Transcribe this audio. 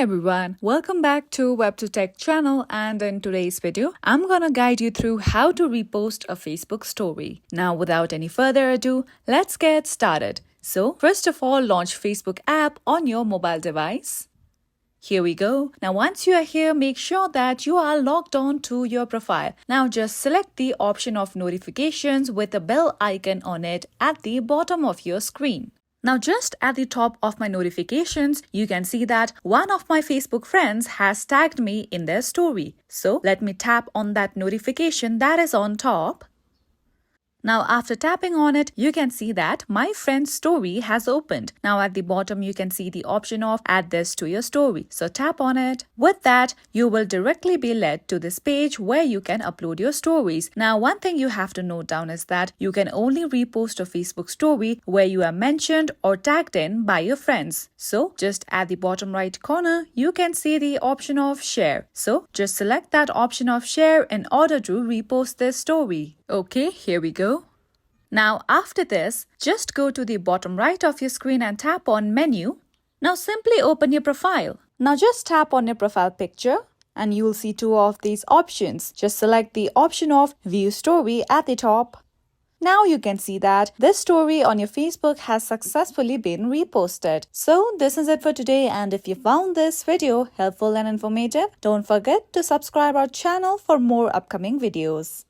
everyone, welcome back to WebToTech channel, and in today's video, I'm gonna guide you through how to repost a Facebook story. Now without any further ado, let's get started. So first of all, launch Facebook app on your mobile device. Here we go. Now once you are here, make sure that you are logged on to your profile. Now just select the option of notifications with a bell icon on it at the bottom of your screen. Now just at the top of my notifications, you can see that one of my Facebook friends has tagged me in their story. So let me tap on that notification that is on top. Now after tapping on it, you can see that my friend's story has opened. Now at the bottom, you can see the option of add this to your story. So tap on it. With that, you will directly be led to this page where you can upload your stories. Now one thing you have to note down is that you can only repost a Facebook story where you are mentioned or tagged in by your friends. So just at the bottom right corner, you can see the option of share. So just select that option of share in order to repost this story. Okay, here we go. Now after this, just go to the bottom right of your screen and tap on menu. Now simply open your profile. Now just tap on your profile picture and you'll see two of these options. Just select the option of view story at the top. Now you can see that this story on your Facebook has successfully been reposted. So this is it for today, and if you found this video helpful and informative, don't forget to subscribe our channel for more upcoming videos.